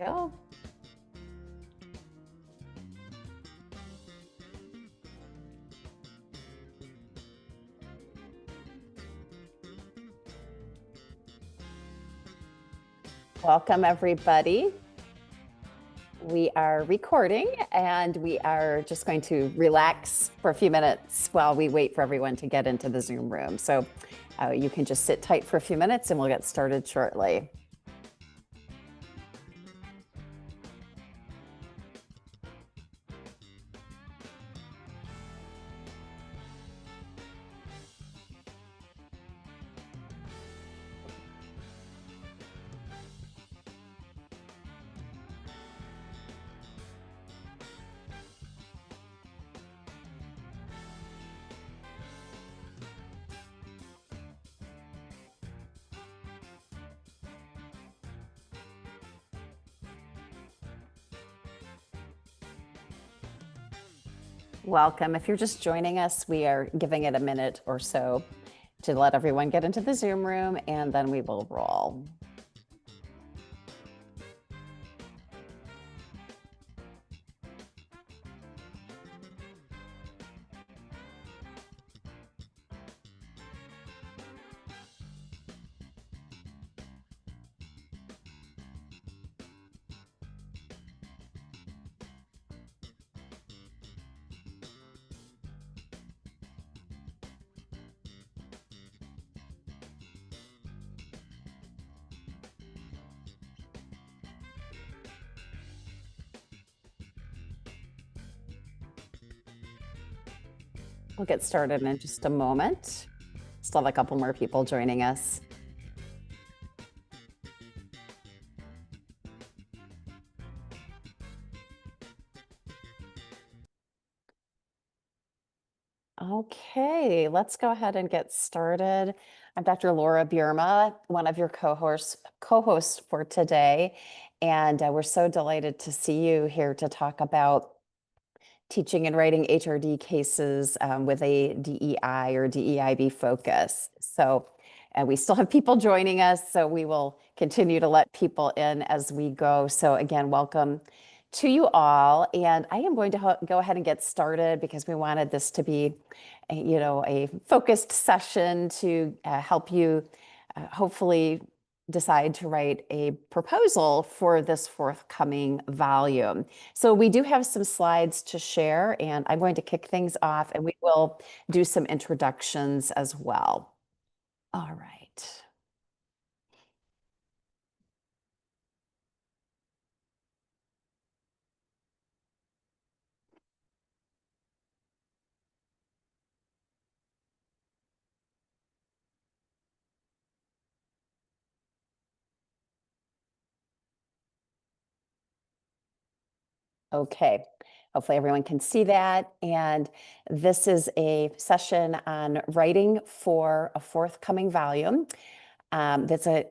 Go. Welcome, everybody. We are recording and we are just going to relax for a few minutes while we wait for everyone to get into the Zoom room. So you can just sit tight for a few minutes and we'll get started shortly. Welcome. If you're just joining us, we are giving it a minute or so to let everyone get into the Zoom room, and then we will roll. We'll get started in just a moment. Still have a couple more people joining us. Okay, let's go ahead and get started. I'm Dr. Laura Bierma, one of your co-hosts for today, and we're so delighted to see you here to talk about teaching and writing HRD cases with a DEI or DEIB focus. So, and we still have people joining us, so we will continue to let people in as we go. So again, welcome to you all. And I am going to go ahead and get started because we wanted this to be, a focused session to help you hopefully decide to write a proposal for this forthcoming volume. So we do have some slides to share, and I'm going to kick things off, and we will do some introductions as well. All right. Okay, hopefully everyone can see that. And this is a session on writing for a forthcoming volume. That's a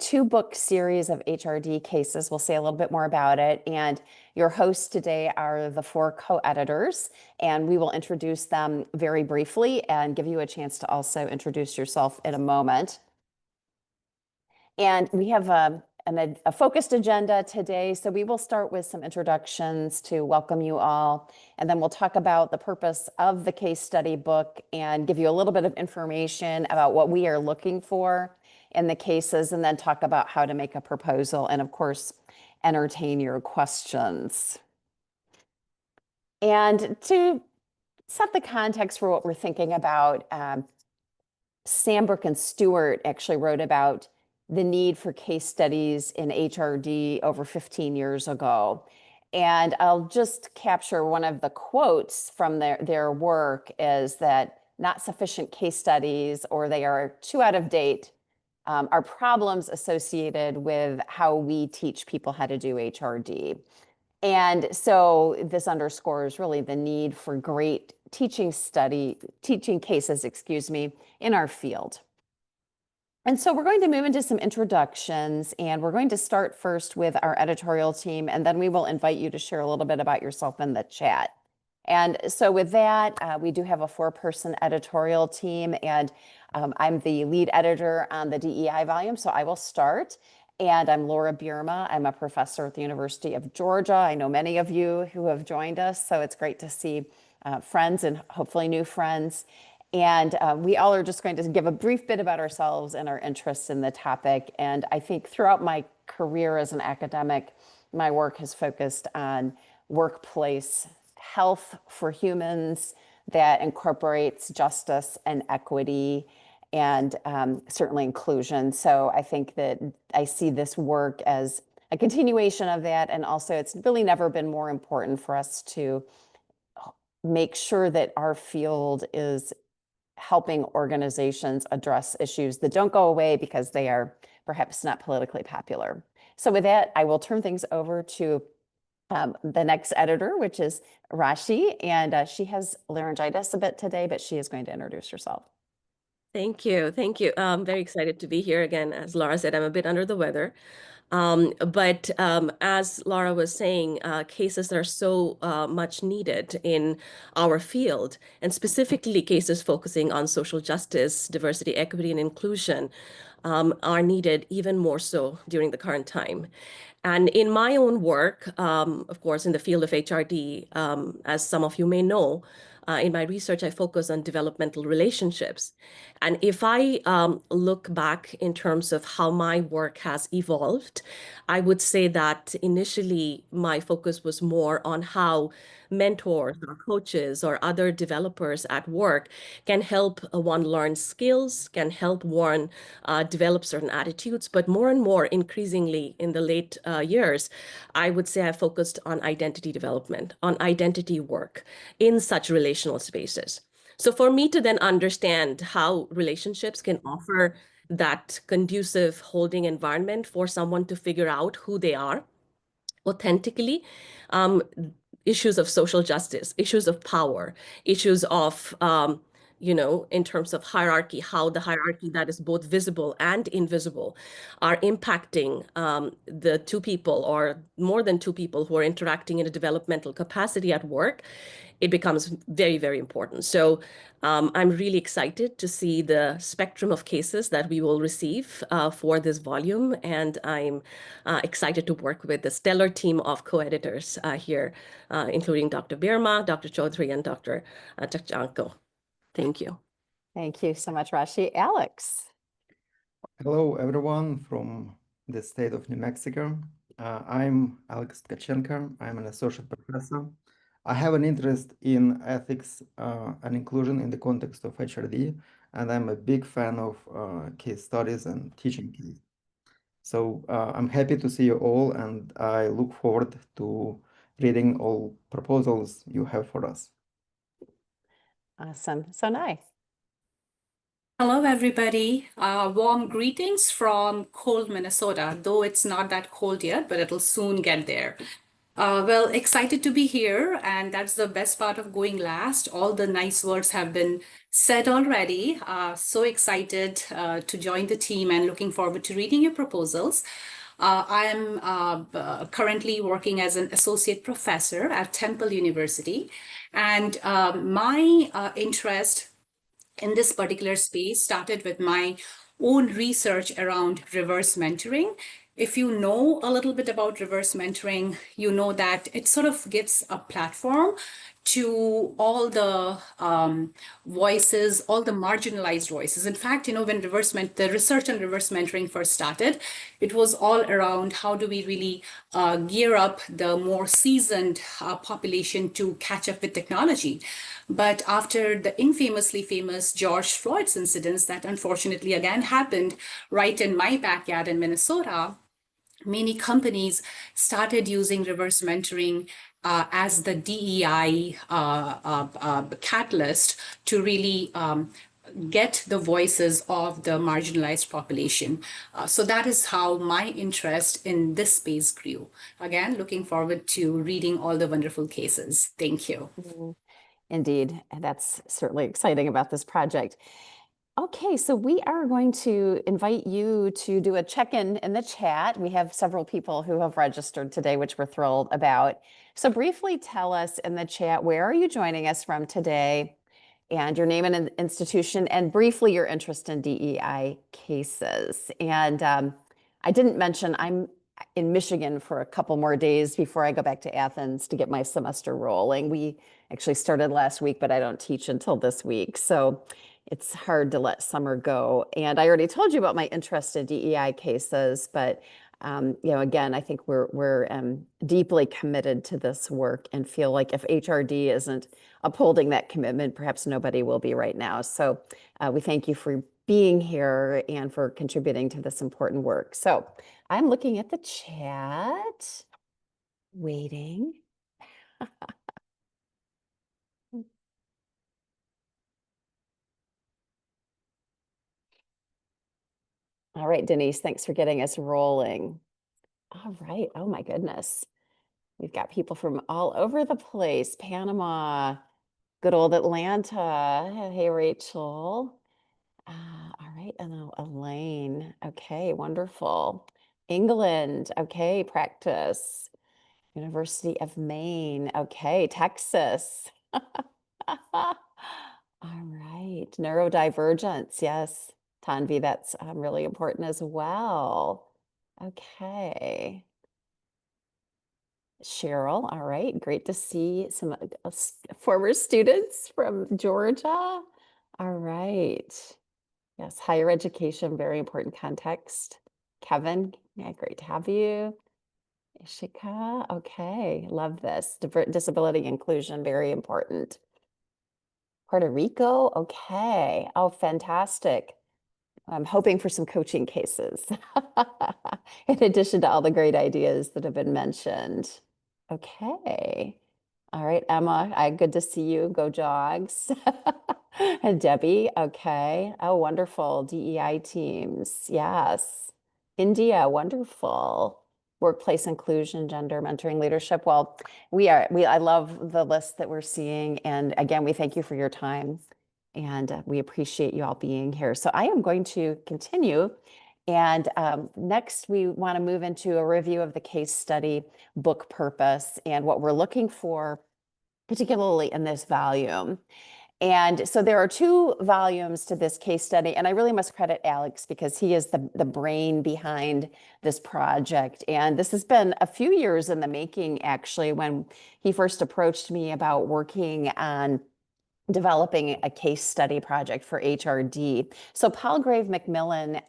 two-book series of HRD cases. We'll say a little bit more about it. And your hosts today are the four co-editors, and we will introduce them very briefly and give you a chance to also introduce yourself in a moment. And we have a focused agenda today. So we will start with some introductions to welcome you all. And then we'll talk about the purpose of the case study book and give you a little bit of information about what we are looking for in the cases, and then talk about how to make a proposal. And of course, entertain your questions. And to set the context for what we're thinking about, Sandbrook and Stewart actually wrote about the need for case studies in HRD over 15 years ago. And I'll just capture one of the quotes from their work is that not sufficient case studies, or they are too out of date, are problems associated with how we teach people how to do HRD. And so this underscores really the need for great teaching cases, in our field. And so we're going to move into some introductions, and we're going to start first with our editorial team, and then we will invite you to share a little bit about yourself in the chat. And so with that, we do have a 4-person editorial team, and I'm the lead editor on the DEI volume, so I will start. And I'm Laura Bierma. I'm a professor at the University of Georgia. I know many of you who have joined us, so it's great to see friends and hopefully new friends. And we all are just going to give a brief bit about ourselves and our interests in the topic. And I think throughout my career as an academic, my work has focused on workplace health for humans that incorporates justice and equity and certainly inclusion. So I think that I see this work as a continuation of that. And also, it's really never been more important for us to make sure that our field is helping organizations address issues that don't go away because they are perhaps not politically popular. So with that, I will turn things over to the next editor, which is Rashi, and she has laryngitis a bit today, but she is going to introduce herself. Thank you. Thank you. I'm very excited to be here again. As Laura said, I'm a bit under the weather. But as Laura was saying, cases are so much needed in our field, and specifically cases focusing on social justice, diversity, equity, and inclusion are needed even more so during the current time. And in my own work, of course, in the field of HRD, as some of you may know, in my research, I focus on developmental relationships. And if I look back in terms of how my work has evolved, I would say that initially my focus was more on how mentors or coaches or other developers at work can help one learn skills, can help one develop certain attitudes. But more and more, increasingly in the late years, I would say I focused on identity development, on identity work in such relational spaces. So for me to then understand how relationships can offer that conducive holding environment for someone to figure out who they are authentically, um, issues of social justice, issues of power, issues of in terms of hierarchy, how the hierarchy that is both visible and invisible are impacting the two people or more than two people who are interacting in a developmental capacity at work, it becomes very, very important. So I'm really excited to see the spectrum of cases that we will receive for this volume. And I'm excited to work with the stellar team of co-editors here, including Dr. Birma, Dr. Chaudhry, and Dr. Chakchanko. Thank you. Thank you so much, Rashi. Alex. Hello, everyone from the state of New Mexico. I'm Alex Tkachenko. I'm an associate professor. I have an interest in ethics and inclusion in the context of HRD, and I'm a big fan of case studies and teaching cases. So I'm happy to see you all, and I look forward to reading all proposals you have for us. Awesome. So nice. Hello, everybody. Warm greetings from cold Minnesota, though it's not that cold yet, but it'll soon get there. Well, excited to be here, and that's the best part of going last. All the nice words have been said already. So excited to join the team and looking forward to reading your proposals. I am currently working as an associate professor at Temple University, and my interest in this particular space started with my own research around reverse mentoring. If you know a little bit about reverse mentoring, you know that it sort of gives a platform to all the voices, all the marginalized voices. In fact, when the research on reverse mentoring first started, it was all around how do we really gear up the more seasoned population to catch up with technology. But after the infamously famous George Floyd's incidents that unfortunately again happened right in my backyard in Minnesota, many companies started using reverse mentoring as the DEI catalyst to really get the voices of the marginalized population. So that is how my interest in this space grew. Again, looking forward to reading all the wonderful cases. Thank you. Indeed, and that's certainly exciting about this project. Okay, so we are going to invite you to do a check-in in the chat. We have several people who have registered today, which we're thrilled about. So briefly tell us in the chat, where are you joining us from today, and your name and institution, and briefly your interest in DEI cases. And I didn't mention I'm in Michigan for a couple more days before I go back to Athens to get my semester rolling. We actually started last week, but I don't teach until this week. So it's hard to let summer go. And I already told you about my interest in DEI cases, but again, I think we're deeply committed to this work and feel like if HRD isn't upholding that commitment, perhaps nobody will be right now. So we thank you for being here and for contributing to this important work. So I'm looking at the chat, waiting. All right, Denise, thanks for getting us rolling. All right. Oh my goodness. We've got people from all over the place. Panama, good old Atlanta. Hey, Rachel. All right. And then Elaine. Okay, wonderful. England. Okay, practice. University of Maine. Okay, Texas. All right. Neurodivergence. Yes. Tanvi, that's really important as well. Okay. Cheryl, all right. Great to see some former students from Georgia. All right. Yes, higher education, very important context. Kevin, yeah, great to have you. Ishika, okay, love this. Disability inclusion, very important. Puerto Rico, okay. Oh, fantastic. I'm hoping for some coaching cases in addition to all the great ideas that have been mentioned. Okay. All right, Emma, good to see you. Go Jogs. And Debbie, okay. Oh, wonderful. DEI teams. Yes. India, wonderful. Workplace inclusion, gender mentoring leadership. Well, I love the list that we're seeing. And again, we thank you for your time. And we appreciate you all being here. So I am going to continue. And next, we want to move into a review of the case study book purpose and what we're looking for, particularly in this volume. And so there are 2 volumes to this case study, and I really must credit Alex because he is the brain behind this project. And this has been a few years in the making, actually, when he first approached me about working on developing a case study project for HRD. So Palgrave Macmillan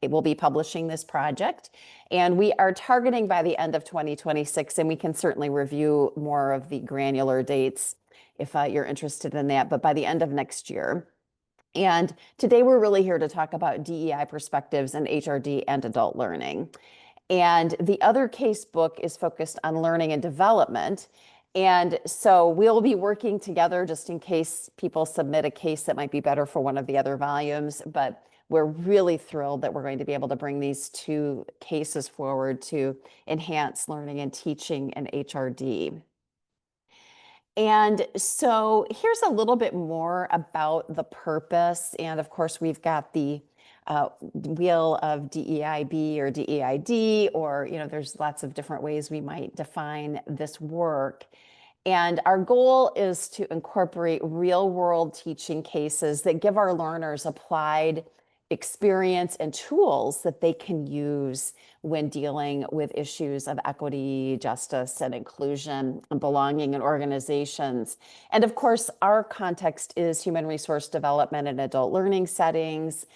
will be publishing this project, and we are targeting by the end of 2026, and we can certainly review more of the granular dates if you're interested in that, but by the end of next year. And today we're really here to talk about DEI perspectives in HRD and adult learning. And the other case book is focused on learning and development. And so we'll be working together just in case people submit a case that might be better for one of the other volumes. But we're really thrilled that we're going to be able to bring these 2 cases forward to enhance learning and teaching in HRD. And so here's a little bit more about the purpose. And of course, we've got the wheel of DEIB or DEID, or, there's lots of different ways we might define this work. And our goal is to incorporate real world teaching cases that give our learners applied experience and tools that they can use when dealing with issues of equity, justice, and inclusion and belonging in organizations. And of course, our context is human resource development and adult learning settings,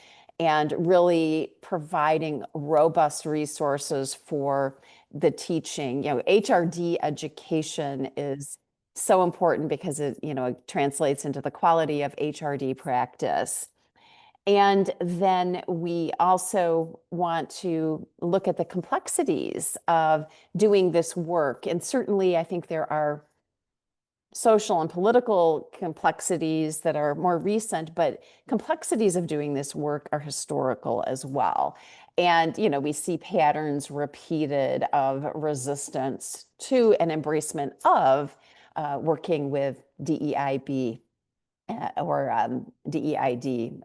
and really providing robust resources for the teaching. HRD education is so important because it translates into the quality of HRD practice. And then we also want to look at the complexities of doing this work. And certainly, I think there are social and political complexities that are more recent, but complexities of doing this work are historical as well. And, we see patterns repeated of resistance to an embracement of working with DEIB or DEID.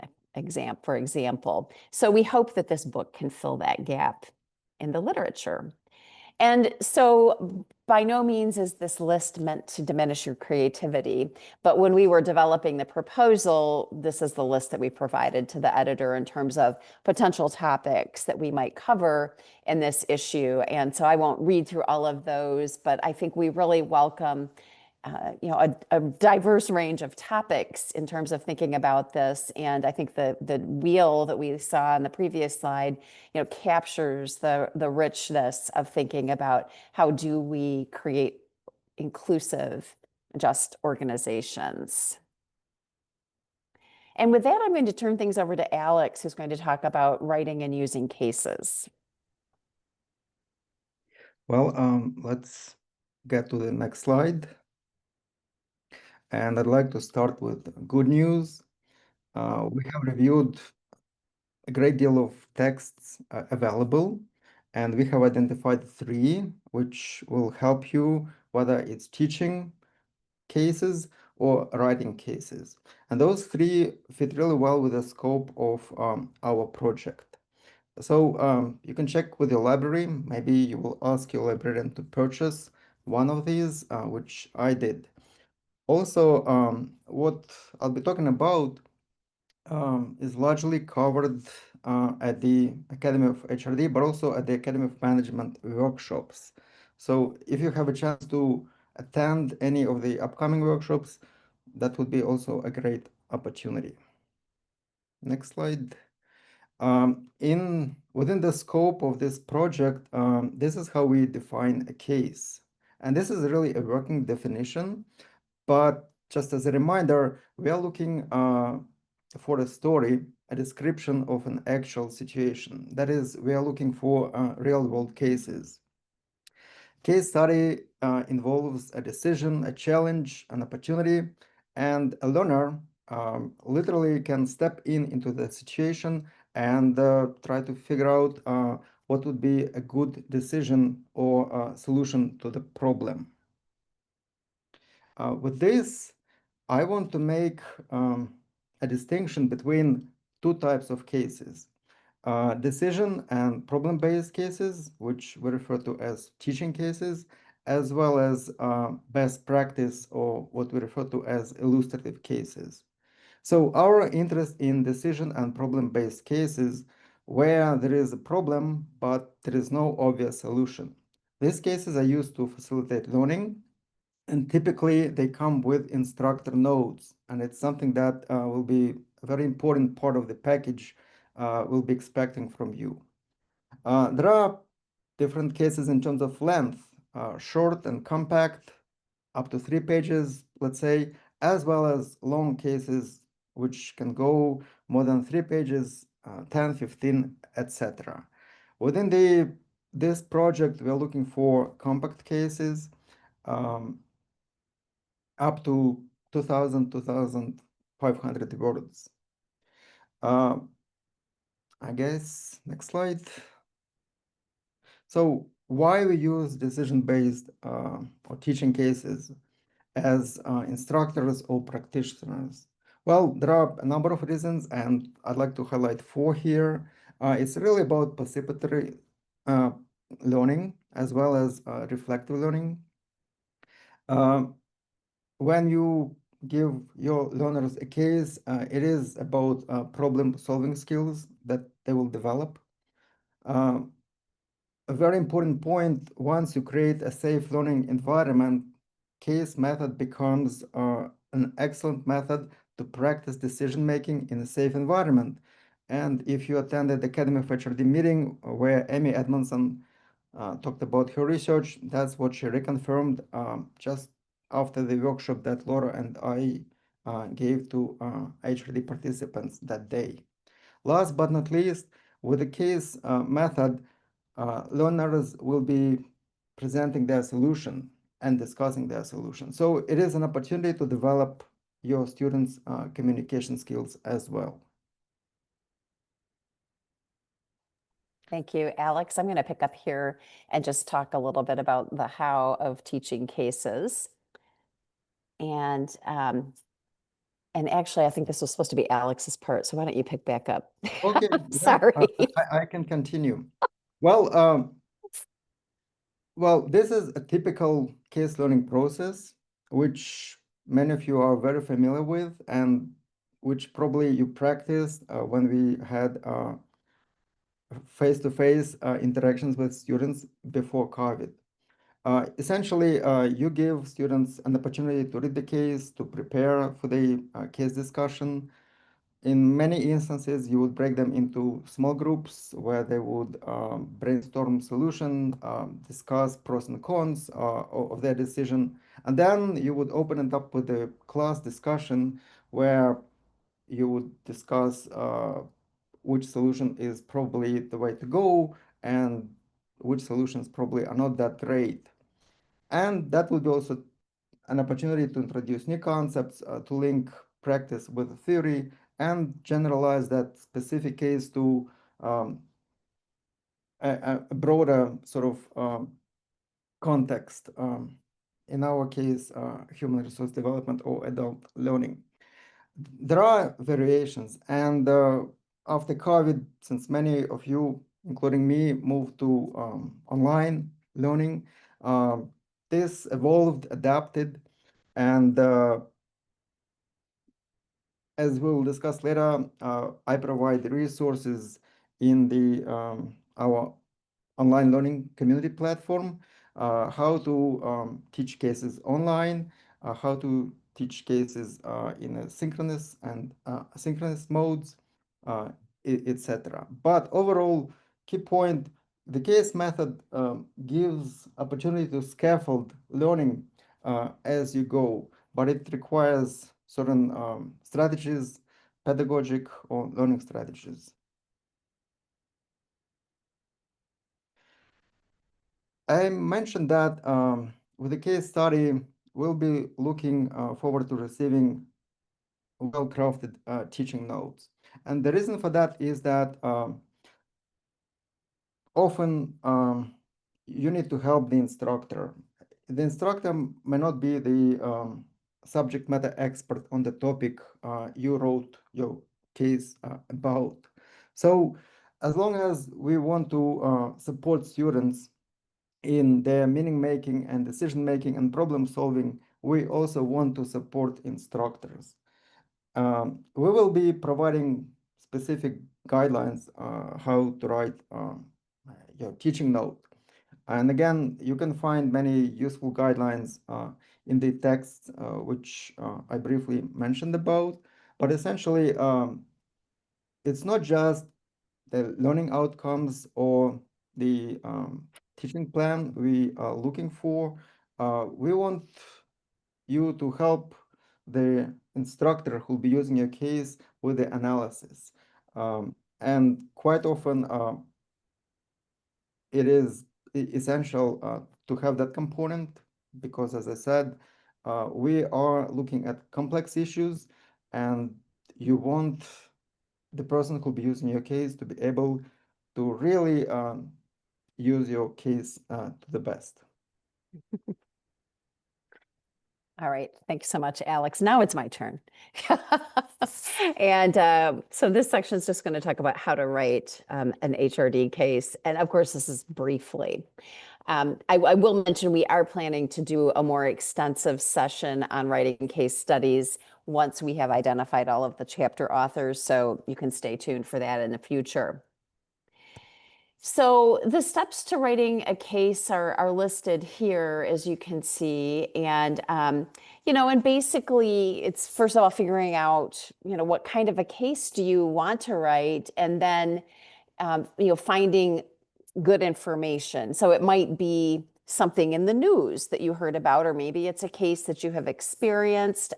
For example. So we hope that this book can fill that gap in the literature. And so by no means is this list meant to diminish your creativity, but when we were developing the proposal, this is the list that we provided to the editor in terms of potential topics that we might cover in this issue. And so I won't read through all of those, but I think we really welcome a diverse range of topics in terms of thinking about this. And I think the wheel that we saw on the previous slide, captures the richness of thinking about how do we create inclusive, just organizations. And with that, I'm going to turn things over to Alex, who's going to talk about writing and using cases. Well, let's get to the next slide. And I'd like to start with good news. We have reviewed a great deal of texts available, and we have identified 3 which will help you, whether it's teaching cases or writing cases. And those 3 fit really well with the scope of our project. So you can check with your library. Maybe you will ask your librarian to purchase one of these, which I did. Also, what I'll be talking about is largely covered at the Academy of HRD, but also at the Academy of Management workshops. So if you have a chance to attend any of the upcoming workshops, that would be also a great opportunity. Next slide. Within the scope of this project, this is how we define a case. And this is really a working definition, but just as a reminder, we are looking for a story, a description of an actual situation. That is, we are looking for real-world cases. Case study involves a decision, a challenge, an opportunity, and a learner literally can step into the situation and try to figure out what would be a good decision or solution to the problem. With this, I want to make a distinction between 2 types of cases. Decision and problem-based cases, which we refer to as teaching cases, as well as best practice, or what we refer to as illustrative cases. So our interest in decision and problem-based cases where there is a problem, but there is no obvious solution. These cases are used to facilitate learning, and typically they come with instructor notes, and it's something that will be a very important part of the package we'll be expecting from you. There are different cases in terms of length, short and compact, up to 3 pages, let's say, as well as long cases, which can go more than 3 pages, 10, 15, etc. Within this project, we're looking for compact cases, up to 2,000, 2,500 words. I guess, next slide. So why we use decision-based or teaching cases as instructors or practitioners? Well, there are a number of reasons, and I'd like to highlight 4 here. It's really about participatory learning as well as reflective learning. When you give your learners a case, it is about problem-solving skills that they will develop. A very important point, once you create a safe learning environment, case method becomes an excellent method to practice decision-making in a safe environment. And if you attended the Academy of HRD meeting where Amy Edmondson talked about her research, that's what she reconfirmed just after the workshop that Laura and I gave to HRD participants that day. Last but not least, with the case method, learners will be presenting their solution and discussing their solution. So it is an opportunity to develop your students' communication skills as well. Thank you, Alex. I'm going to pick up here and just talk a little bit about the how of teaching cases. And actually, I think this was supposed to be Alex's part, so why don't you pick back up? Okay, Sorry. I can continue. Well, Well, this is a typical case learning process, which many of you are very familiar with, and which probably you practiced when we had face-to-face interactions with students before COVID. Essentially, you give students an opportunity to read the case, to prepare for the case discussion. In many instances, you would break them into small groups where they would brainstorm solution, discuss pros and cons of their decision, and then you would open it up with a class discussion where you would discuss which solution is probably the way to go and which solutions probably are not that great. And that would be also an opportunity to introduce new concepts, to link practice with theory, and generalize that specific case to a broader sort of context. In our case, human resource development or adult learning. There are variations, and after COVID, since many of you, including me, moved to online learning, this evolved, adapted, and as we'll discuss later, I provide resources in the our online learning community platform, how to teach cases online, how to teach cases in a synchronous and asynchronous modes, etc. But overall, key point, the case method gives opportunity to scaffold learning as you go, but it requires certain strategies, pedagogic or learning strategies. I mentioned that with the case study, we'll be looking forward to receiving well-crafted teaching notes. And the reason for that is that often you need to help the instructor. The instructor may not be the subject matter expert on the topic you wrote your case about. So as long as we want to support students in their meaning making and decision making and problem solving, we also want to support instructors. We will be providing specific guidelines how to write your teaching note. And again, you can find many useful guidelines in the text, which I briefly mentioned about. But essentially, it's not just the learning outcomes or the teaching plan we are looking for. We want you to help the instructor who'll be using your case with the analysis. And quite often, it is essential to have that component because, as I said, we are looking at complex issues, and you want the person who'll be using your case to be able to really use your case to the best. All right, thanks so much, Alex. Now it's my turn. And so this section is just going to talk about how to write an HRD case. And of course, this is briefly. I will mention we are planning to do a more extensive session on writing case studies once we have identified all of the chapter authors. So you can stay tuned for that in the future. So the steps to writing a case are listed here, as you can see. And, and basically it's first of all figuring out, what kind of a case do you want to write? And then, finding good information. So it might be something in the news that you heard about, or maybe it's a case that you have experienced.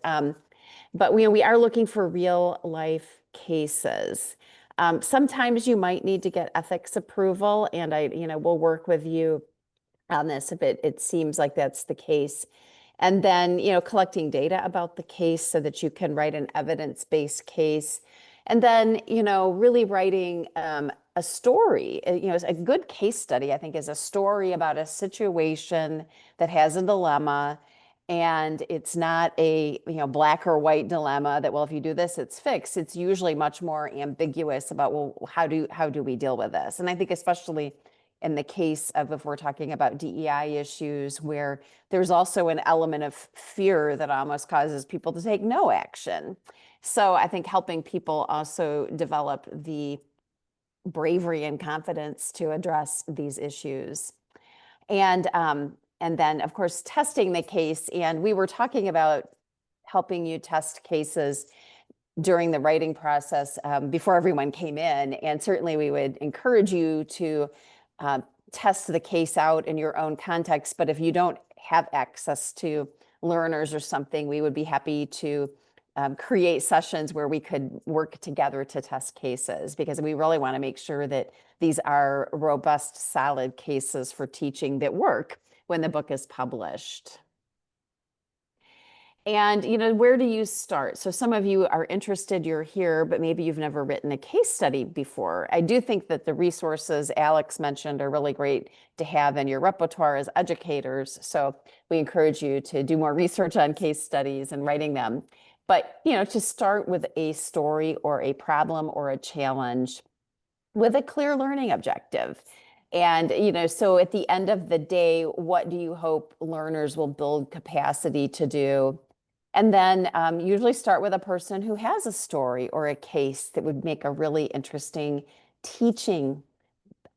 But we are looking for real life cases. Sometimes you might need to get ethics approval, and we'll work with you on this if it seems like that's the case. And then, collecting data about the case so that you can write an evidence-based case. And then, really writing a story. A good case study, I think, is a story about a situation that has a dilemma. And it's not a black or white dilemma that, well, if you do this, it's fixed. It's usually much more ambiguous about, well, how do we deal with this? And I think especially in the case of, if we're talking about DEI issues, where there's also an element of fear that almost causes people to take no action. So I think helping people also develop the bravery and confidence to address these issues. And then, of course, testing the case. And we were talking about helping you test cases during the writing process before everyone came in. And certainly we would encourage you to test the case out in your own context. But if you don't have access to learners or something, we would be happy to create sessions where we could work together to test cases, because we really want to make sure that these are robust, solid cases for teaching that work when the book is published. And, where do you start? So some of you are interested, you're here, but maybe you've never written a case study before. I do think that the resources Alex mentioned are really great to have in your repertoire as educators. So we encourage you to do more research on case studies and writing them. But, to start with a story or a problem or a challenge with a clear learning objective. And, so at the end of the day, what do you hope learners will build capacity to do? And then usually start with a person who has a story or a case that would make a really interesting teaching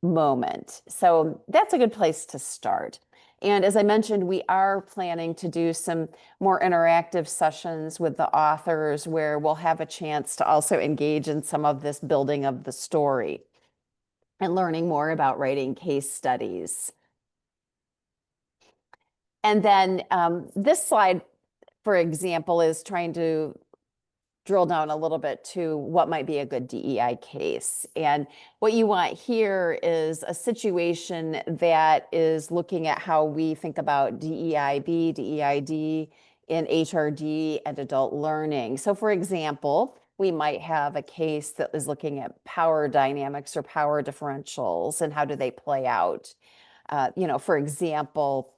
moment. So that's a good place to start. And as I mentioned, we are planning to do some more interactive sessions with the authors where we'll have a chance to also engage in some of this building of the story and learning more about writing case studies. And then this slide, for example, is trying to drill down a little bit to what might be a good DEI case. And what you want here is a situation that is looking at how we think about DEIB, DEID in HRD and adult learning. So for example, we might have a case that is looking at power dynamics or power differentials and how do they play out. For example,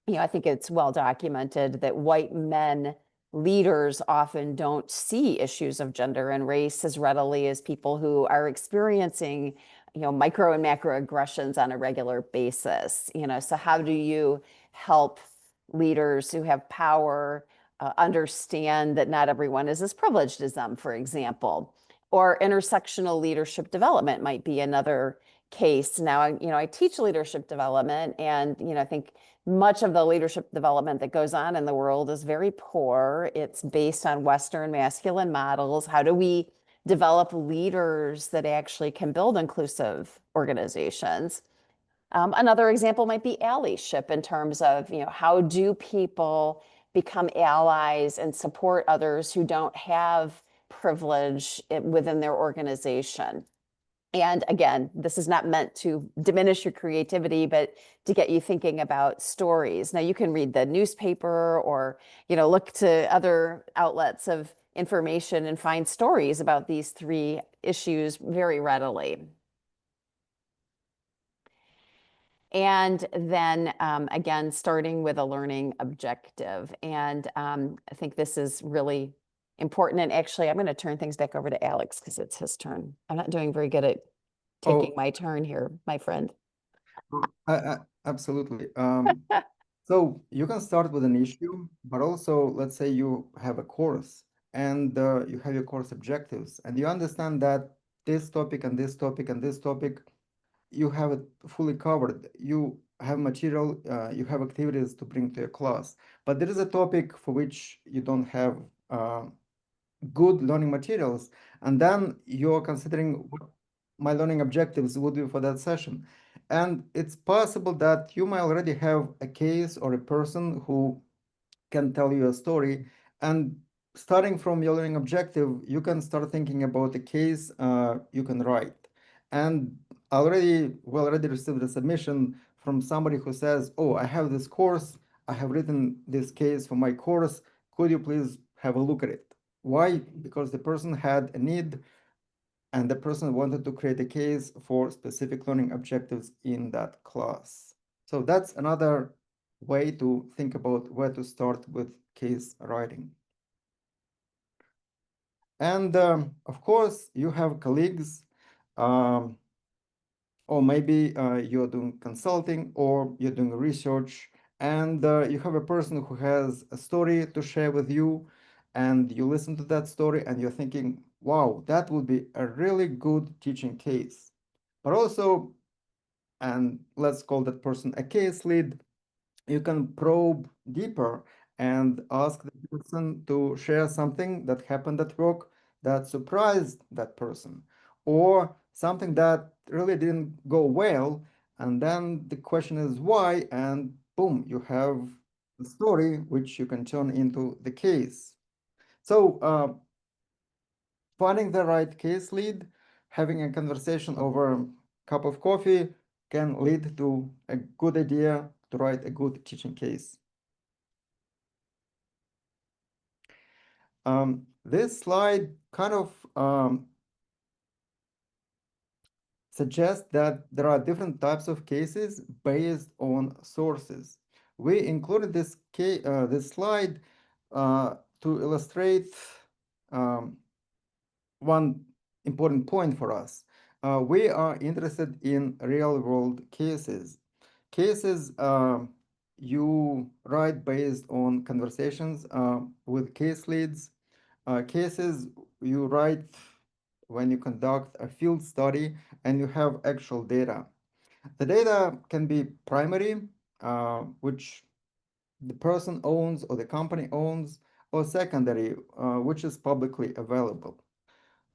I think it's well documented that white men leaders often don't see issues of gender and race as readily as people who are experiencing, micro and macro aggressions on a regular basis. So how do you help leaders who have power understand that not everyone is as privileged as them, for example? Or intersectional leadership development might be another case. Now, I teach leadership development, and I think much of the leadership development that goes on in the world is very poor. It's based on Western masculine models. How do we develop leaders that actually can build inclusive organizations? Another example might be allyship in terms of, how do people become allies and support others who don't have privilege within their organization? And again, this is not meant to diminish your creativity, but to get you thinking about stories. Now, you can read the newspaper or, look to other outlets of information and find stories about these three issues very readily. And then again, starting with a learning objective. And I think this is really important. And actually, I'm going to turn things back over to Alex because it's his turn. I'm not doing very good at taking my turn here, my friend. Absolutely. So you can start with an issue, but also let's say you have a course and you have your course objectives, and you understand that this topic and this topic and this topic, you have it fully covered. You have material, you have activities to bring to your class, but there is a topic for which you don't have good learning materials, and then you're considering what my learning objectives would be for that session. And it's possible that you might already have a case or a person who can tell you a story, and starting from your learning objective, you can start thinking about a case you can write. And we already received a submission from somebody who says, oh, I have this course, I have written this case for my course, could you please have a look at it? Why? Because the person had a need and the person wanted to create a case for specific learning objectives in that class. So that's another way to think about where to start with case writing. And of course, you have colleagues. or maybe you're doing consulting or you're doing research, and you have a person who has a story to share with you, and you listen to that story and you're thinking, wow, that would be a really good teaching case. But also, and let's call that person a case lead, you can probe deeper and ask the person to share something that happened at work that surprised that person, or something that really didn't go well. And then the question is why, and boom, you have the story which you can turn into the case. So finding the right case lead, having a conversation over a cup of coffee can lead to a good idea to write a good teaching case. This slide kind of suggests that there are different types of cases based on sources. We included this slide to illustrate um, one important point for us. We are interested in real-world cases. Cases you write based on conversations with case leads. Cases you write when you conduct a field study and you have actual data. The data can be primary, which the person owns or the company owns, or secondary, which is publicly available.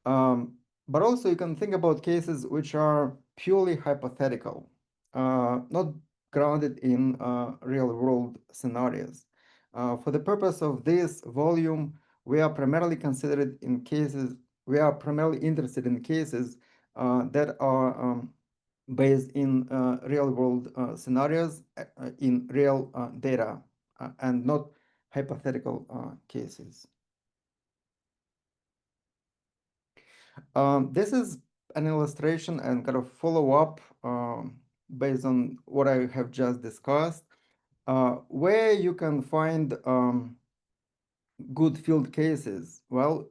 Um, but also you can think about cases which are purely hypothetical, not grounded in real world scenarios. For the purpose of this volume, we are primarily interested in cases that are based in real world scenarios, in real data, and not hypothetical cases. This is an illustration and kind of follow-up based on what I have just discussed, where you can find good field cases. Well,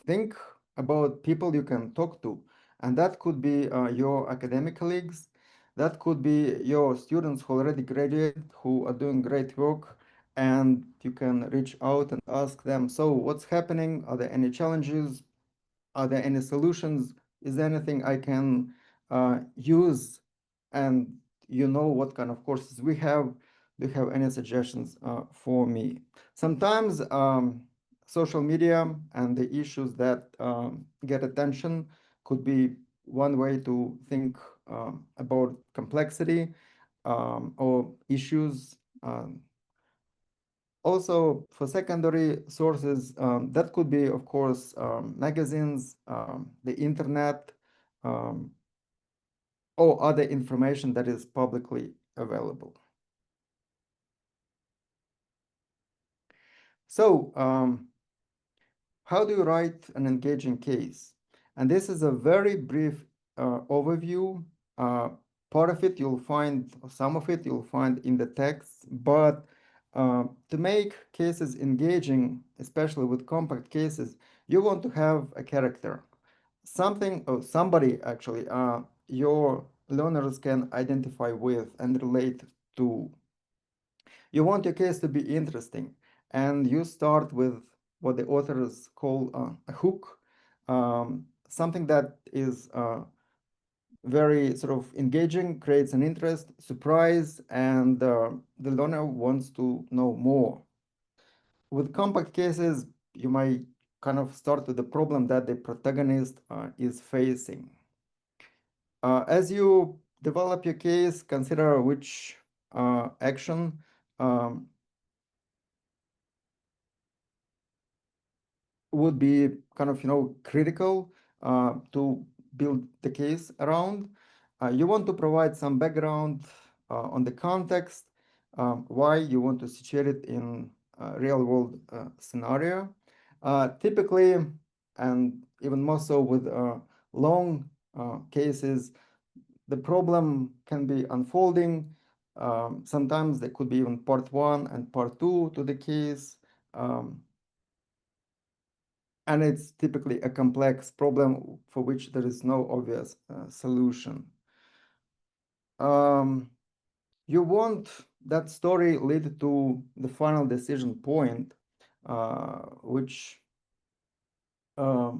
think about people you can talk to, and that could be your academic colleagues, that could be your students who already graduated, who are doing great work, and you can reach out and ask them, so what's happening? Are there any challenges? Are there any solutions? Is there anything I can use? And you know what kind of courses we have. Do you have any suggestions for me? Sometimes social media and the issues that get attention could be one way to think about complexity or issues. Also, for secondary sources, that could be, of course, magazines, the internet, um, or other information that is publicly available. So, how do you write an engaging case? And this is a very brief overview. Part of it you'll find, some of it you'll find in the text, but to make cases engaging, especially with compact cases, you want to have a character, something or somebody actually your learners can identify with and relate to. You want your case to be interesting, and you start with what the authors call a hook, something that is very sort of engaging, creates an interest, surprise, and the learner wants to know more. With compact cases, you might kind of start with the problem that the protagonist is facing. As you develop your case, consider which action would be kind of, critical to build the case around. You want to provide some background on the context, why you want to situate it in a real world scenario. Typically, and even more so with long cases, the problem can be unfolding. Sometimes there could be even part one and part two to the case. and it's typically a complex problem for which there is no obvious solution. You want that story lead to the final decision point, which the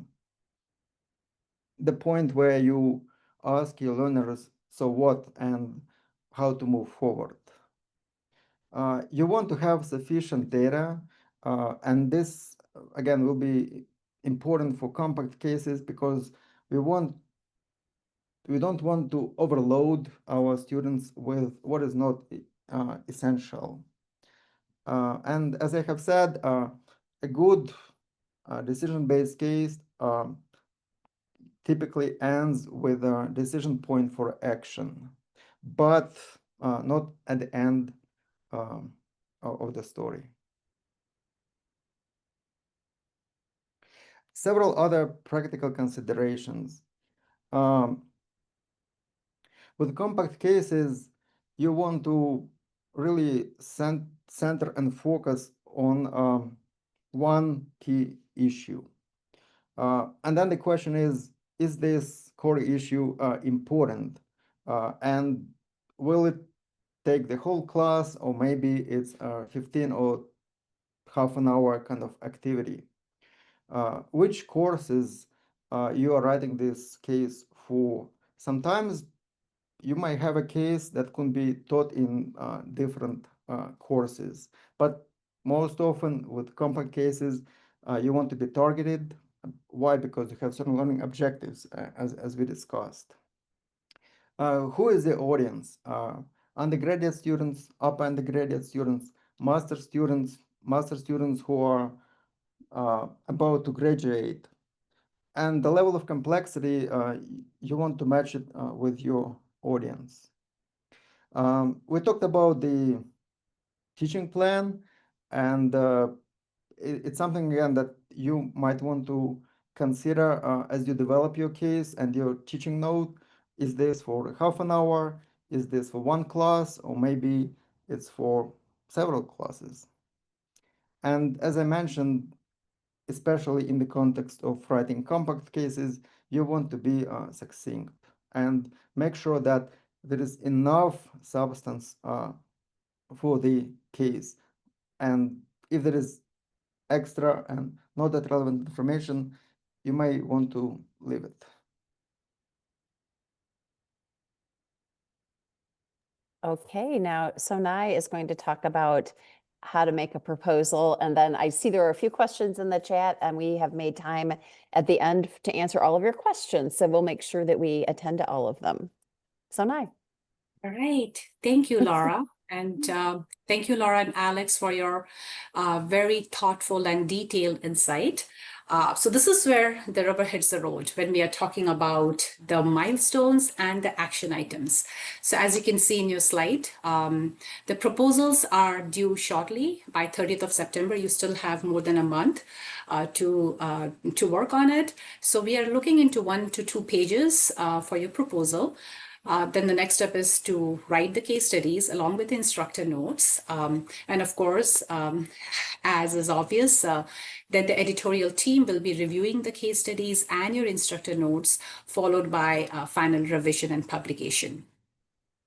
point where you ask your learners, so what and how to move forward. You want to have sufficient data, and this, again, will be important for compact cases because we don't want to overload our students with what is not essential. And as I have said, a good decision-based case typically ends with a decision point for action, but not at the end of the story. Several other practical considerations. With compact cases, you want to really center and focus on one key issue. And then the question is this core issue important? And will it take the whole class, or maybe it's 15 or half an hour kind of activity? Which courses you are writing this case for? Sometimes you might have a case that could be taught in different courses, but most often with compact cases, you want to be targeted. Why? Because you have certain learning objectives, as we discussed. Who is the audience? Undergraduate students, upper undergraduate students, master students who are about to graduate. And the level of complexity, you want to match it with your audience. We talked about the teaching plan, and it's something again that you might want to consider as you develop your case and your teaching note. Is this for half an hour? Is this for one class? Or maybe it's for several classes. And as I mentioned, especially in the context of writing compact cases, you want to be succinct and make sure that there is enough substance for the case. And if there is extra and not that relevant information, you may want to leave it. Okay, now Sonai is going to talk about how to make a proposal. And then I see there are a few questions in the chat, and we have made time at the end to answer all of your questions. So we'll make sure that we attend to all of them. Sonai. All right. Thank you, Laura. And thank you, Laura and Alex, for your very thoughtful and detailed insight. So this is where the rubber hits the road when we are talking about the milestones and the action items. So as you can see in your slide, the proposals are due shortly by 30th of September. You still have more than a month to work on it. So we are looking into 1 to 2 pages for your proposal. Then the next step is to write the case studies along with the instructor notes. And of course, as is obvious, then the editorial team will be reviewing the case studies and your instructor notes, followed by final revision and publication.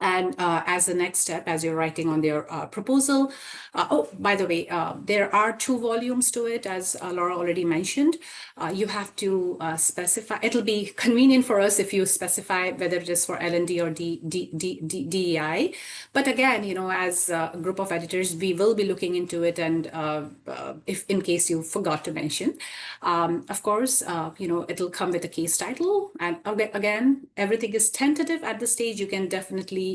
And as the next step, as you're writing on their proposal, oh, by the way, there are 2 volumes to it, as Laura already mentioned. You have to specify. It'll be convenient for us if you specify whether it is for L&D or DEI. But again, you know, as a group of editors, we will be looking into it, and if in case you forgot to mention, of course, you know, it'll come with a case title. And again, everything is tentative at this stage. You can definitely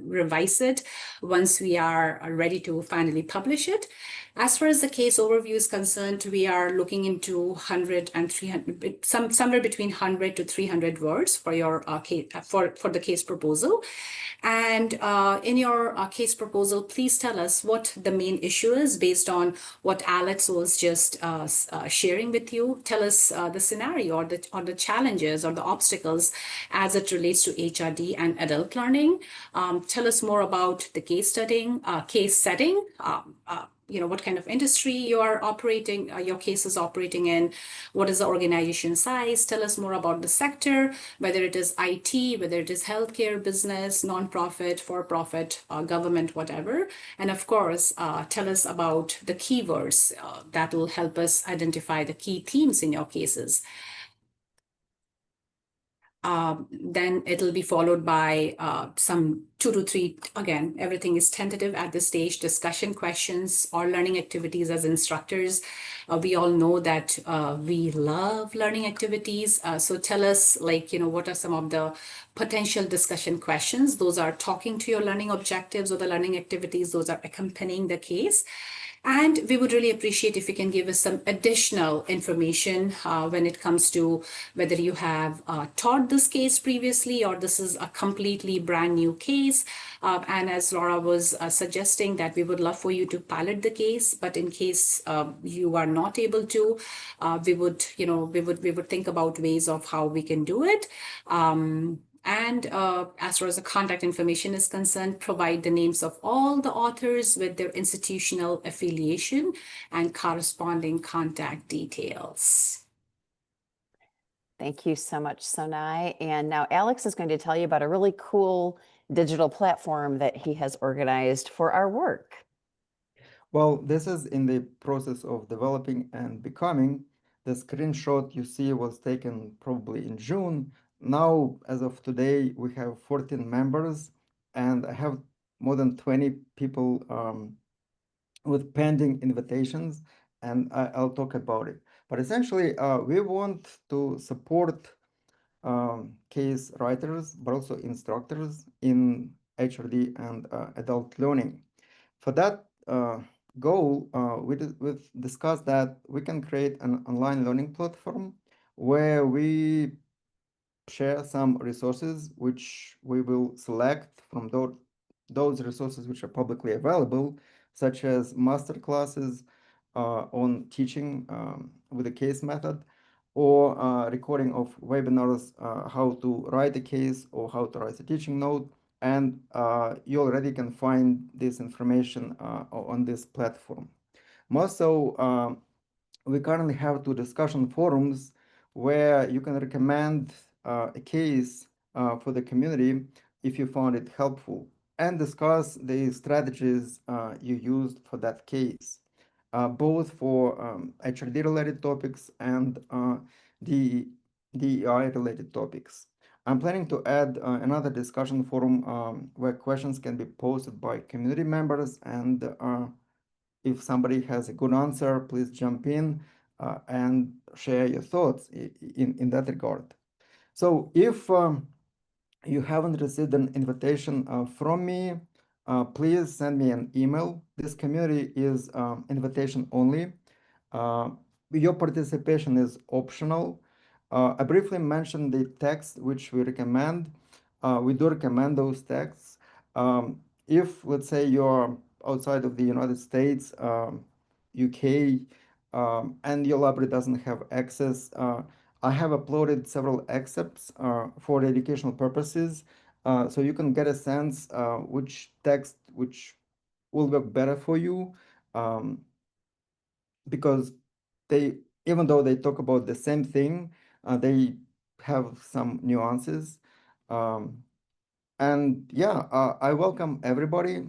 revise it once we are ready to finally publish it. As far as the case overview is concerned, we are looking into 100 and 300, somewhere between 100 to 300 words for your case, for the case proposal. And in your case proposal, please tell us what the main issue is based on what Alex was just sharing with you. Tell us the scenario or the challenges or the obstacles as it relates to HRD and adult learning. Tell us more about the case setting, what kind of industry you are operating, your case is operating in, what is the organization size, tell us more about the sector, whether it is IT, whether it is healthcare, business, nonprofit, for-profit, government, whatever. And of course, tell us about the keywords that will help us identify the key themes in your cases. Then it'll be followed by some 2 to 3, again, everything is tentative at this stage, discussion questions or learning activities as instructors. We all know that we love learning activities. So tell us, what are some of the potential discussion questions? Those are talking to your learning objectives or the learning activities. Those are accompanying the case. And we would really appreciate if you can give us some additional information when it comes to whether you have taught this case previously or this is a completely brand new case. And as Laura was suggesting, that we would love for you to pilot the case, but in case you are not able to, we would think about ways of how we can do it. And as far as the contact information is concerned, provide the names of all the authors with their institutional affiliation and corresponding contact details. Thank you so much, Sonai. And now Alex is going to tell you about a really cool digital platform that he has organized for our work. Well, this is in the process of developing and becoming. The screenshot you see was taken probably in June. Now, as of today, we have 14 members, and I have more than 20 people with pending invitations, and I'll talk about it. But essentially, we want to support case writers, but also instructors in HRD and adult learning. For that goal, we've discussed that we can create an online learning platform where we share some resources which we will select from those resources which are publicly available, such as master classes on teaching with the case method, or recording of webinars, how to write a case or how to write a teaching note. And you already can find this information on this platform. More so, we currently have 2 discussion forums where you can recommend a case for the community if you found it helpful, and discuss the strategies you used for that case, both for HRD related topics and DEI related topics. I'm planning to add another discussion forum where questions can be posted by community members, and if somebody has a good answer, please jump in and share your thoughts in that regard. So if you haven't received an invitation from me, please send me an email. This community is invitation only. Your participation is optional. I briefly mentioned the text which we recommend. We do recommend those texts. If, let's say, you're outside of the United States, UK, and your library doesn't have access, I have uploaded several excerpts for educational purposes, so you can get a sense which text which will work better for you, because even though they talk about the same thing, they have some nuances. And yeah, I welcome everybody.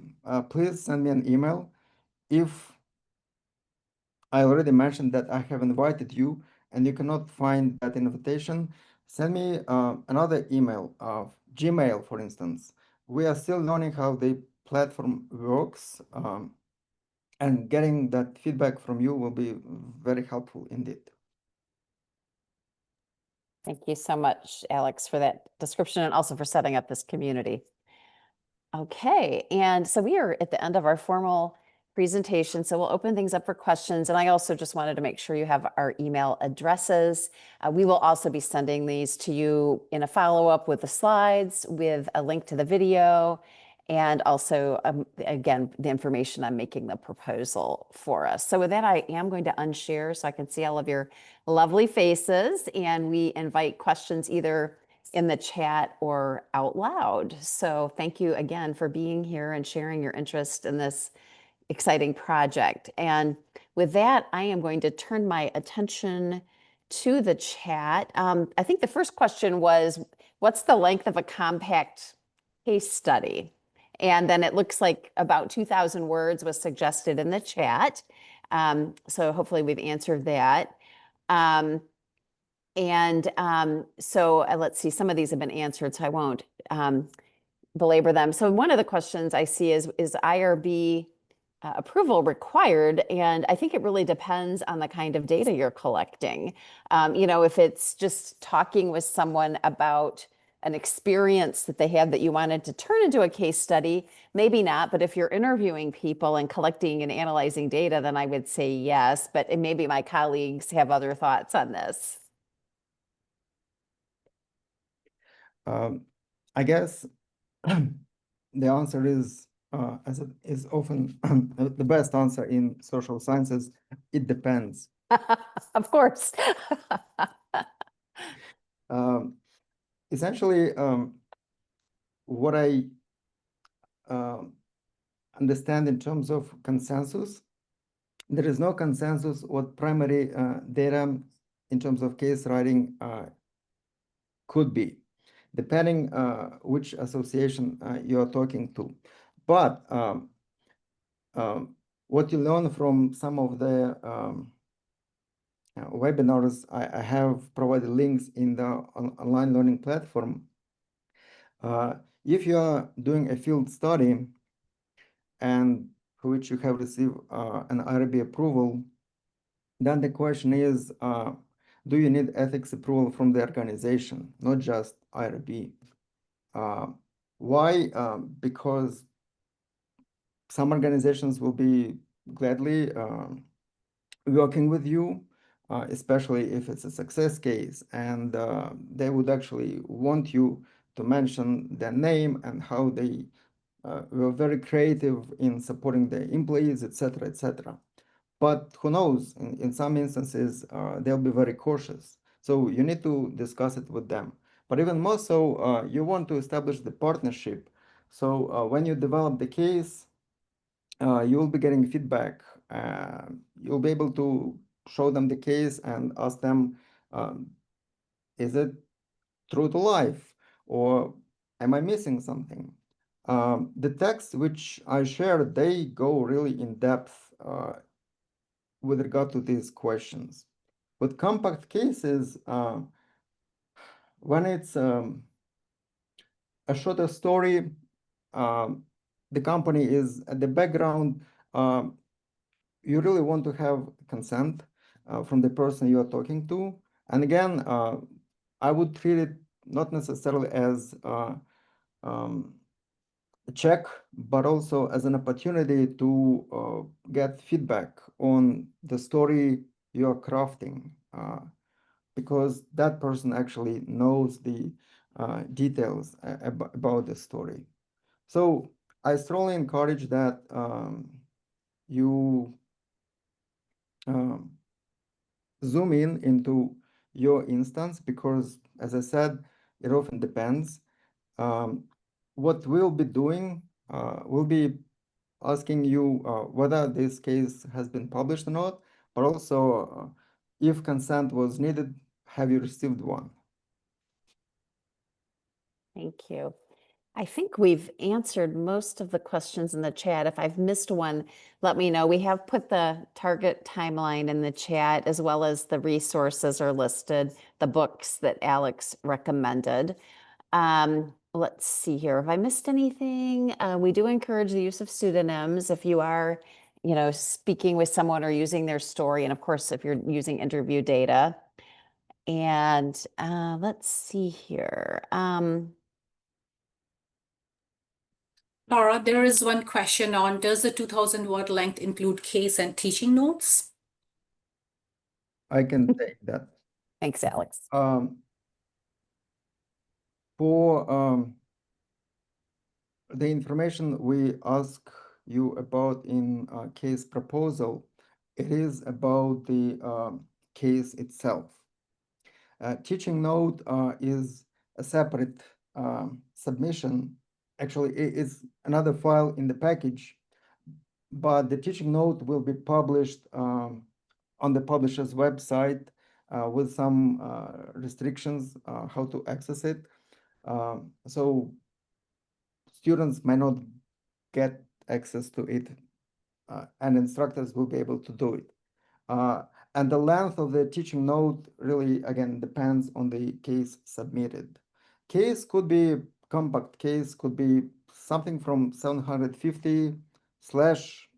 Please send me an email. If I already mentioned that I have invited you and you cannot find that invitation, send me another email, Gmail, for instance. We are still learning how the platform works, and getting that feedback from you will be very helpful indeed. Thank you so much, Alex, for that description and also for setting up this community. Okay, and so we are at the end of our formal presentation, so we'll open things up for questions. And I also just wanted to make sure you have our email addresses. We will also be sending these to you in a follow-up with the slides, with a link to the video, and also, again, the information on making the proposal for us. So with that, I am going to unshare so I can see all of your lovely faces, and we invite questions either in the chat or out loud. So thank you again for being here and sharing your interest in this exciting project. And with that, I am going to turn my attention to the chat. I think the first question was, what's the length of a compact case study? And then it looks like about 2,000 words was suggested in the chat. So hopefully we've answered that. Let's see, some of these have been answered, so I won't belabor them. So one of the questions I see is IRB approval required? And I think it really depends on the kind of data you're collecting. If it's just talking with someone about an experience that they had that you wanted to turn into a case study, maybe not. But if you're interviewing people and collecting and analyzing data, then I would say yes. But maybe my colleagues have other thoughts on this. I guess the answer is, as it is often the best answer in social sciences, it depends. Of course. Essentially, what I understand in terms of consensus, there is no consensus what primary data in terms of case writing could be, depending which association you are talking to. But what you learn from some of the webinars, I have provided links in the online learning platform. If you are doing a field study and for which you have received an IRB approval, then the question is, do you need ethics approval from the organization, not just IRB? Why? Because some organizations will be gladly working with you, especially if it's a success case, and they would actually want you to mention their name and how they were very creative in supporting their employees, etc., etc. But who knows, in some instances, they'll be very cautious. So you need to discuss it with them. But even more so, you want to establish the partnership. So when you develop the case, you'll be getting feedback. You'll be able to show them the case and ask them, is it true to life? Or am I missing something? The texts which I shared, they go really in depth with regard to these questions. With compact cases, when it's a shorter story, the company is at the background, you really want to have consent from the person you are talking to. And again, I would treat it not necessarily as a check, but also as an opportunity to get feedback on the story you are crafting, because that person actually knows the details about the story. So I strongly encourage that you zoom in into your instance, because as I said, it often depends. What we'll be doing, we'll be asking you whether this case has been published or not, but also if consent was needed, have you received one? Thank you. I think we've answered most of the questions in the chat. If I've missed one, let me know. We have put the target timeline in the chat, as well as the resources are listed, the books that Alex recommended. Let's see here. Have I missed anything? We do encourage the use of pseudonyms if you are, speaking with someone or using their story. And of course, if you're using interview data. And let's see here. Laura, there is one question on, does the 2,000 word length include case and teaching notes? I can take that. Thanks, Alex. For the information we ask you about in case proposal, it is about the case itself. Teaching note is a separate submission. Actually, it is another file in the package. but the teaching note will be published on the publisher's website with some restrictions how to access it. So students may not get access to it, and instructors will be able to do it. And the length of the teaching note really, again, depends on the case submitted. Case could be compact case, could be something from 750 slash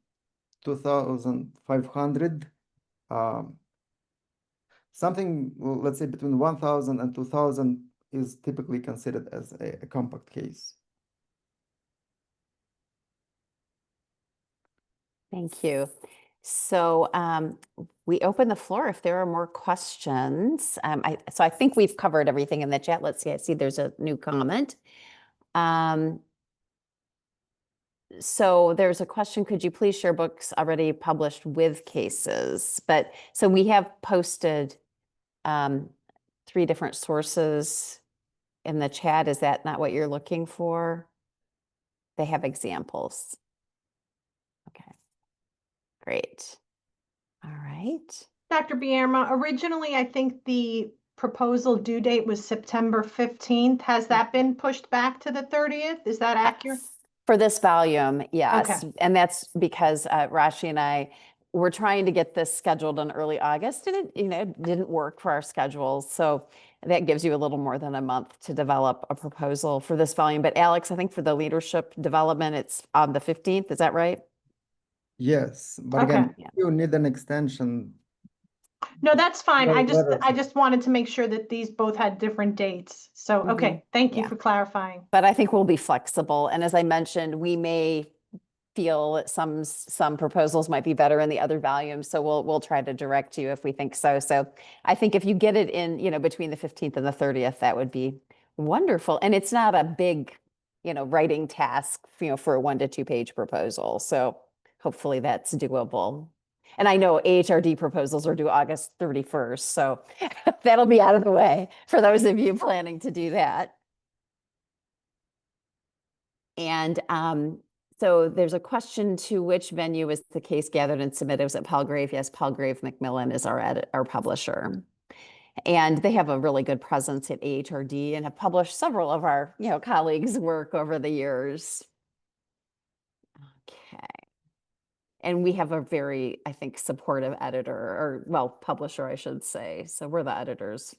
2,500. Something, let's say, between 1,000 and 2,000 is typically considered as a compact case. Thank you. So we open the floor if there are more questions. So I think we've covered everything in the chat. Let's see, I see there's a new comment. So there's a question, could you please share books already published with cases? But so we have posted 3 different sources in the chat. Is that not what you're looking for? They have examples. Okay, great. All right. Dr. Bierma, originally, I think the proposal due date was September 15th. Has that been pushed back to the 30th? Is that accurate? For this volume, yes. Okay. And that's because Rashi and I were trying to get this scheduled in early August, and it didn't work for our schedules. So that gives you a little more than a month to develop a proposal for this volume. But Alex, I think for the leadership development, it's on the 15th. Is that right? Yes, but Okay. again, you need an extension. No, that's fine. Well, I just wanted to make sure that these both had different dates. So, okay, thank you Yeah. for clarifying. But I think we'll be flexible. And as I mentioned, we may feel that some proposals might be better in the other volumes. So we'll try to direct you if we think so. So I think if you get it in, between the 15th and the 30th, that would be wonderful. And it's not a big, writing task, for a 1 to 2 page proposal. So hopefully that's doable. And I know HRD proposals are due August 31st. So that'll be out of the way for those of you planning to do that. And so there's a question, to which venue is the case gathered and submitted? Was it Palgrave? Yes, Palgrave Macmillan is our publisher. And they have a really good presence at HRD and have published several of our colleagues' work over the years. Okay. And we have a very, I think, supportive editor, or well, publisher, I should say. So we're the editors.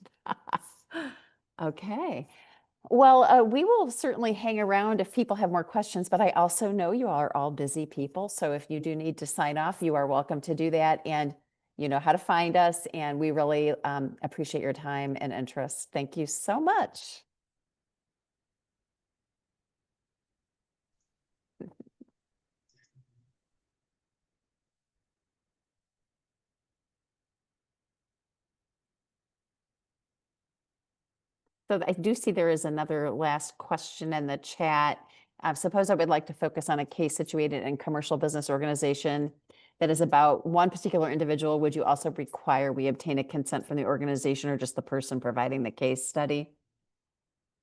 Okay. Well, we will certainly hang around if people have more questions, but I also know you are all busy people. So if you do need to sign off, you are welcome to do that. And you know how to find us. And we really appreciate your time and interest. Thank you so much. So I do see there is another last question in the chat. Suppose I would like to focus on a case situated in commercial business organization that is about one particular individual. Would you also require we obtain a consent from the organization or just the person providing the case study?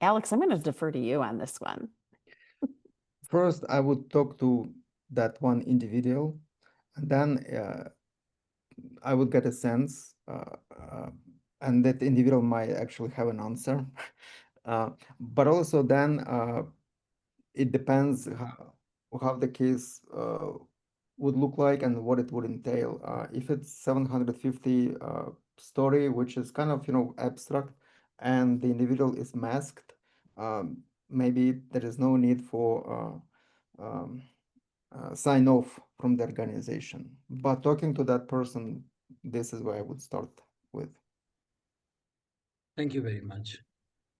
Alex, I'm going to defer to you on this one. First, I would talk to that one individual, and then I would get a sense, and that individual might actually have an answer. But also then it depends how the case would look like and what it would entail. If it's 750 story, which is kind of abstract, and the individual is masked, maybe there is no need for sign off from the organization. But talking to that person, this is where I would start with. Thank you very much.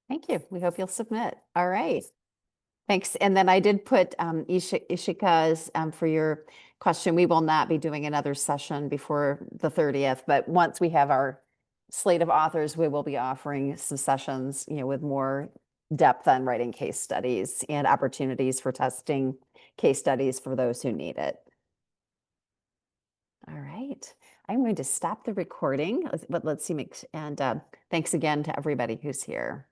Thank you. We hope you'll submit. All right. Thanks. And then I did put Ishika's for your question. We will not be doing another session before the 30th, but once we have our slate of authors, we will be offering some sessions, with more depth on writing case studies and opportunities for testing case studies for those who need it. All right. I'm going to stop the recording, but let's see. And thanks again to everybody who's here.